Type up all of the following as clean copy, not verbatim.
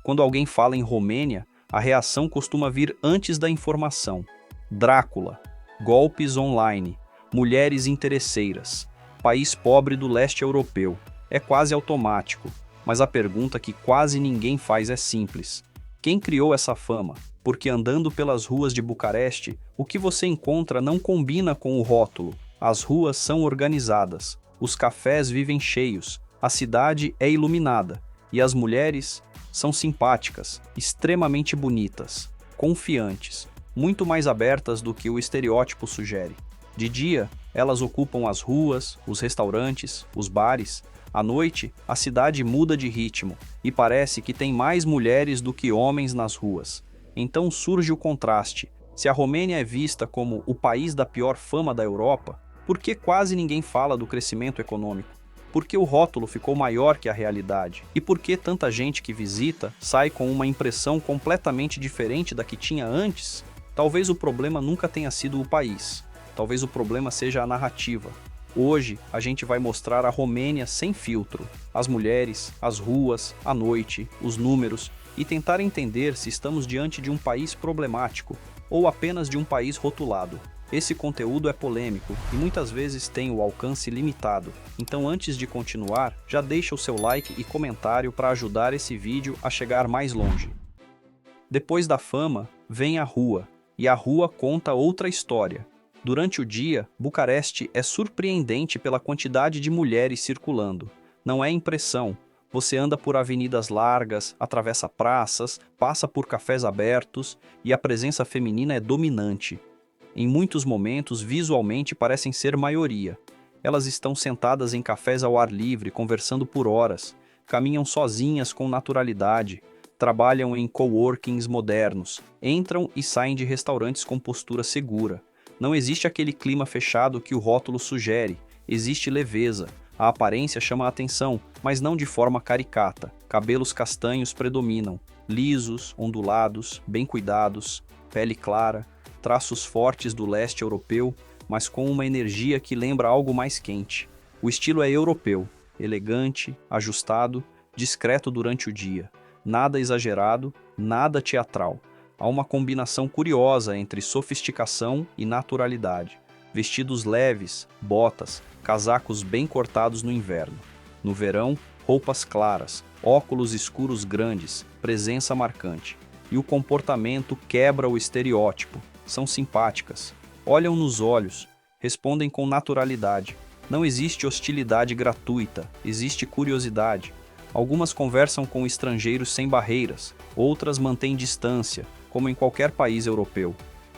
Quando alguém fala em Romênia, a reação costuma vir antes da informação. Drácula, golpes online, mulheres interesseiras, país pobre do leste europeu. É quase automático, mas a pergunta que quase ninguém faz é simples. Quem criou essa fama? Porque andando pelas ruas de Bucareste, o que você encontra não combina com o rótulo. As ruas são organizadas, os cafés vivem cheios, a cidade é iluminada, e as mulheres são simpáticas, extremamente bonitas, confiantes, muito mais abertas do que o estereótipo sugere. De dia, elas ocupam as ruas, os restaurantes, os bares. À noite, a cidade muda de ritmo e parece que tem mais mulheres do que homens nas ruas. Então surge o contraste. Se a Romênia é vista como o país da pior fama da Europa, por que quase ninguém fala do crescimento econômico? Por que o rótulo ficou maior que a realidade? E por que tanta gente que visita sai com uma impressão completamente diferente da que tinha antes? Talvez o problema nunca tenha sido o país. Talvez o problema seja a narrativa. Hoje, a gente vai mostrar a Romênia sem filtro, as mulheres, as ruas, a noite, os números, e tentar entender se estamos diante de um país problemático ou apenas de um país rotulado. Esse conteúdo é polêmico e muitas vezes tem o alcance limitado, então antes de continuar, já deixa o seu like e comentário para ajudar esse vídeo a chegar mais longe. Depois da fama, vem a rua, e a rua conta outra história. Durante o dia, Bucareste é surpreendente pela quantidade de mulheres circulando. Não é impressão. Você anda por avenidas largas, atravessa praças, passa por cafés abertos e a presença feminina é dominante. Em muitos momentos, visualmente, parecem ser maioria. Elas estão sentadas em cafés ao ar livre, conversando por horas, caminham sozinhas com naturalidade, trabalham em coworkings modernos, entram e saem de restaurantes com postura segura. Não existe aquele clima fechado que o rótulo sugere, existe leveza. A aparência chama a atenção, mas não de forma caricata. Cabelos castanhos predominam, lisos, ondulados, bem cuidados, pele clara, traços fortes do leste europeu, mas com uma energia que lembra algo mais quente. O estilo é europeu, elegante, ajustado, discreto durante o dia. Nada exagerado, nada teatral. Há uma combinação curiosa entre sofisticação e naturalidade. Vestidos leves, botas, casacos bem cortados no inverno. No verão, roupas claras, óculos escuros grandes, presença marcante. E o comportamento quebra o estereótipo. São simpáticas, olham nos olhos, respondem com naturalidade. Não existe hostilidade gratuita, existe curiosidade. Algumas conversam com estrangeiros sem barreiras, outras mantêm distância, como em qualquer país europeu.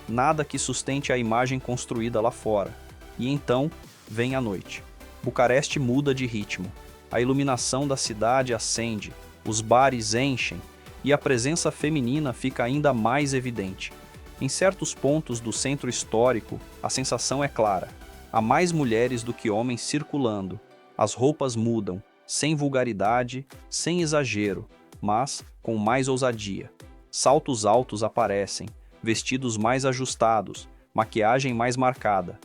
Nada que sustente a imagem construída lá fora. E então, vem a noite. Bucareste muda de ritmo. A iluminação da cidade acende, os bares enchem, e a presença feminina fica ainda mais evidente. Em certos pontos do centro histórico, a sensação é clara. Há mais mulheres do que homens circulando. As roupas mudam, sem vulgaridade, sem exagero, mas com mais ousadia. Saltos altos aparecem, vestidos mais ajustados, maquiagem mais marcada.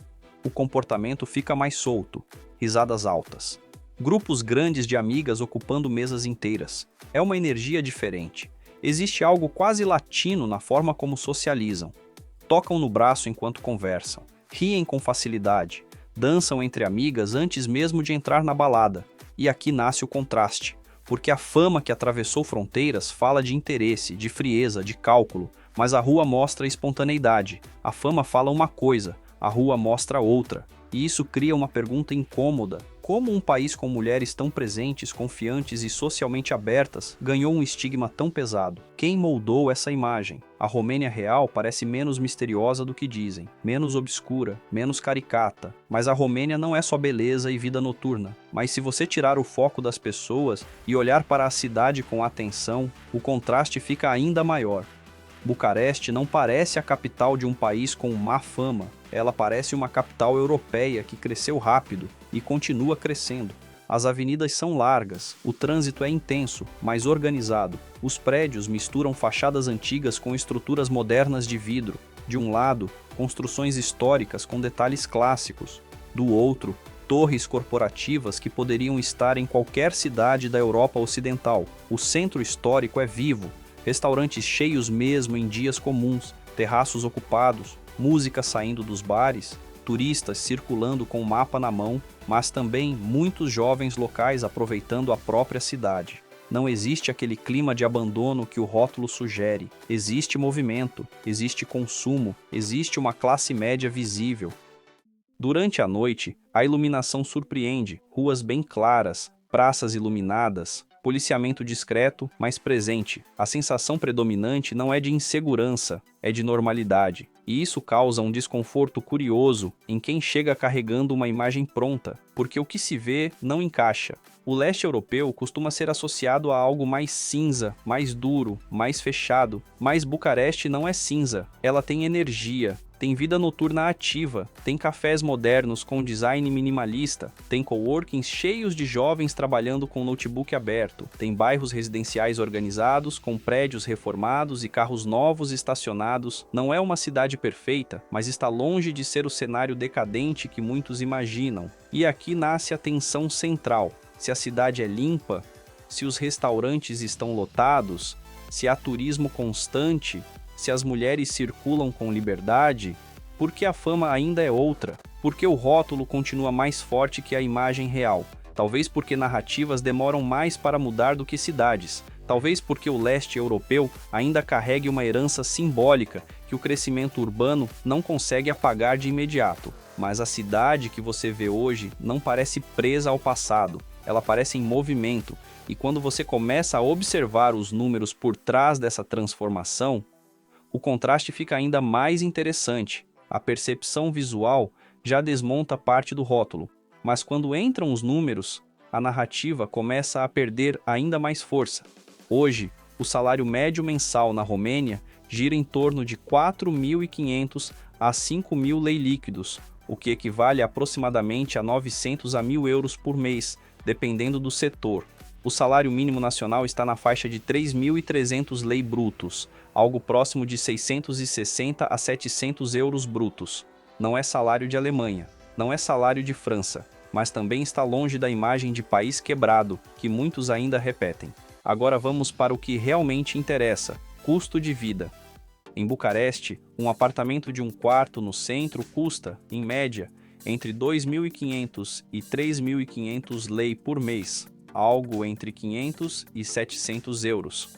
O comportamento fica mais solto, risadas altas. Grupos grandes de amigas ocupando mesas inteiras. É uma energia diferente. Existe algo quase latino na forma como socializam. Tocam no braço enquanto conversam, riem com facilidade, dançam entre amigas antes mesmo de entrar na balada. E aqui nasce o contraste, porque a fama que atravessou fronteiras fala de interesse, de frieza, de cálculo, mas a rua mostra espontaneidade. A fama fala uma coisa, a rua mostra outra. E isso cria uma pergunta incômoda. Como um país com mulheres tão presentes, confiantes e socialmente abertas ganhou um estigma tão pesado? Quem moldou essa imagem? A Romênia real parece menos misteriosa do que dizem, menos obscura, menos caricata. Mas a Romênia não é só beleza e vida noturna. Mas se você tirar o foco das pessoas e olhar para a cidade com atenção, o contraste fica ainda maior. Bucareste não parece a capital de um país com má fama. Ela parece uma capital europeia que cresceu rápido e continua crescendo. As avenidas são largas, o trânsito é intenso, mas organizado. Os prédios misturam fachadas antigas com estruturas modernas de vidro. De um lado, construções históricas com detalhes clássicos. Do outro, torres corporativas que poderiam estar em qualquer cidade da Europa Ocidental. O centro histórico é vivo, restaurantes cheios mesmo em dias comuns, terraços ocupados, música saindo dos bares, turistas circulando com o mapa na mão, mas também muitos jovens locais aproveitando a própria cidade. Não existe aquele clima de abandono que o rótulo sugere. Existe movimento, existe consumo, existe uma classe média visível. Durante a noite, a iluminação surpreende, ruas bem claras, praças iluminadas, policiamento discreto, mas presente. A sensação predominante não é de insegurança, é de normalidade. E isso causa um desconforto curioso em quem chega carregando uma imagem pronta, porque o que se vê não encaixa. O leste europeu costuma ser associado a algo mais cinza, mais duro, mais fechado, mas Bucareste não é cinza, ela tem energia. Tem vida noturna ativa, tem cafés modernos com design minimalista, tem coworkings cheios de jovens trabalhando com notebook aberto, tem bairros residenciais organizados com prédios reformados e carros novos estacionados. Não é uma cidade perfeita, mas está longe de ser o cenário decadente que muitos imaginam. E aqui nasce a tensão central. Se a cidade é limpa, se os restaurantes estão lotados, se há turismo constante, se as mulheres circulam com liberdade, porque a fama ainda é outra, porque o rótulo continua mais forte que a imagem real, talvez porque narrativas demoram mais para mudar do que cidades, talvez porque o leste europeu ainda carregue uma herança simbólica que o crescimento urbano não consegue apagar de imediato. Mas a cidade que você vê hoje não parece presa ao passado, ela parece em movimento, e quando você começa a observar os números por trás dessa transformação, o contraste fica ainda mais interessante. A percepção visual já desmonta parte do rótulo, mas quando entram os números, a narrativa começa a perder ainda mais força. Hoje, o salário médio mensal na Romênia gira em torno de 4.500 a 5.000 lei líquidos, o que equivale a aproximadamente a 900 a 1.000 euros por mês, dependendo do setor. O salário mínimo nacional está na faixa de 3.300 lei brutos, algo próximo de 660 a 700 euros brutos. Não é salário de Alemanha, não é salário de França, mas também está longe da imagem de país quebrado, que muitos ainda repetem. Agora vamos para o que realmente interessa: custo de vida. Em Bucareste, um apartamento de um quarto no centro custa, em média, entre 2.500 e 3.500 lei por mês, algo entre 500 e 700 euros.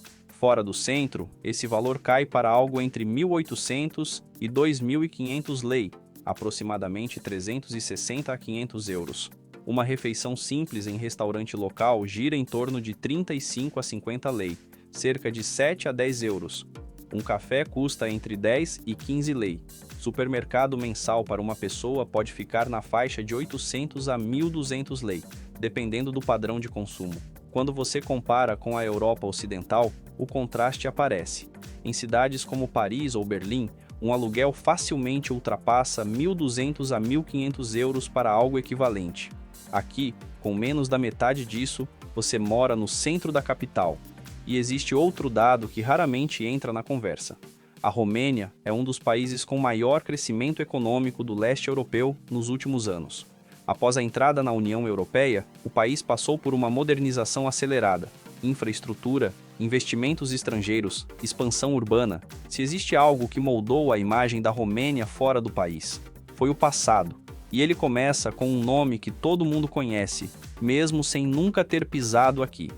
Fora do centro, esse valor cai para algo entre 1.800 e 2.500 lei, aproximadamente 360 a 500 euros. Uma refeição simples em restaurante local gira em torno de 35 a 50 lei, cerca de 7 a 10 euros. Um café custa entre 10 e 15 lei. Supermercado mensal para uma pessoa pode ficar na faixa de 800 a 1.200 lei, dependendo do padrão de consumo. Quando você compara com a Europa Ocidental, o contraste aparece. Em cidades como Paris ou Berlim, um aluguel facilmente ultrapassa 1.200 a 1.500 euros para algo equivalente. Aqui, com menos da metade disso, você mora no centro da capital. E existe outro dado que raramente entra na conversa. A Romênia é um dos países com maior crescimento econômico do leste europeu nos últimos anos. Após a entrada na União Europeia, o país passou por uma modernização acelerada, infraestrutura, investimentos estrangeiros, expansão urbana. Se existe algo que moldou a imagem da Romênia fora do país, foi o passado. E ele começa com um nome que todo mundo conhece, mesmo sem nunca ter pisado aqui: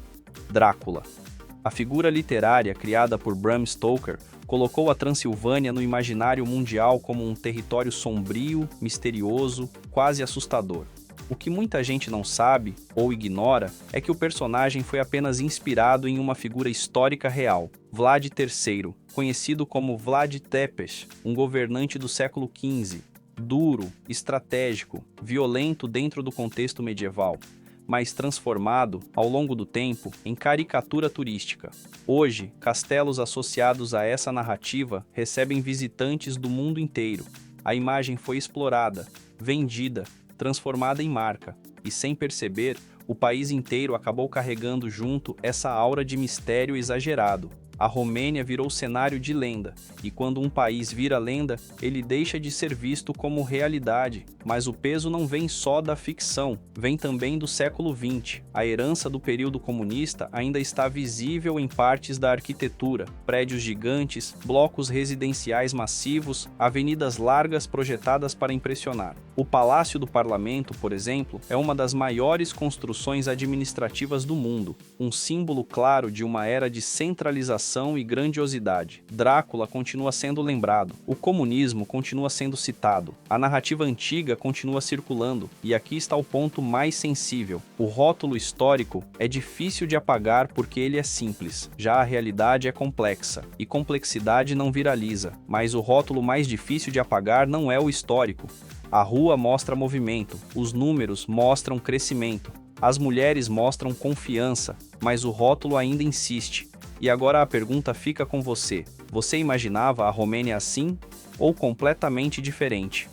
Drácula. A figura literária criada por Bram Stoker colocou a Transilvânia no imaginário mundial como um território sombrio, misterioso, quase assustador. O que muita gente não sabe ou ignora é que o personagem foi apenas inspirado em uma figura histórica real, Vlad III, conhecido como Vlad Tepes, um governante do século XV, duro, estratégico, violento dentro do contexto medieval, mas transformado, ao longo do tempo, em caricatura turística. Hoje, castelos associados a essa narrativa recebem visitantes do mundo inteiro. A imagem foi explorada, vendida, transformada em marca, e sem perceber, o país inteiro acabou carregando junto essa aura de mistério exagerado. A Romênia virou cenário de lenda, e quando um país vira lenda, ele deixa de ser visto como realidade. Mas o peso não vem só da ficção, vem também do século XX. A herança do período comunista ainda está visível em partes da arquitetura: prédios gigantes, blocos residenciais massivos, avenidas largas projetadas para impressionar. O Palácio do Parlamento, por exemplo, é uma das maiores construções administrativas do mundo, um símbolo claro de uma era de centralização e grandiosidade. Drácula continua sendo lembrado, o comunismo continua sendo citado, a narrativa antiga continua circulando, e aqui está o ponto mais sensível. O rótulo histórico é difícil de apagar porque ele é simples, já a realidade é complexa, e complexidade não viraliza, mas o rótulo mais difícil de apagar não é o histórico. A rua mostra movimento, os números mostram crescimento, as mulheres mostram confiança, mas o rótulo ainda insiste. E agora a pergunta fica com você: você imaginava a Romênia assim ou completamente diferente?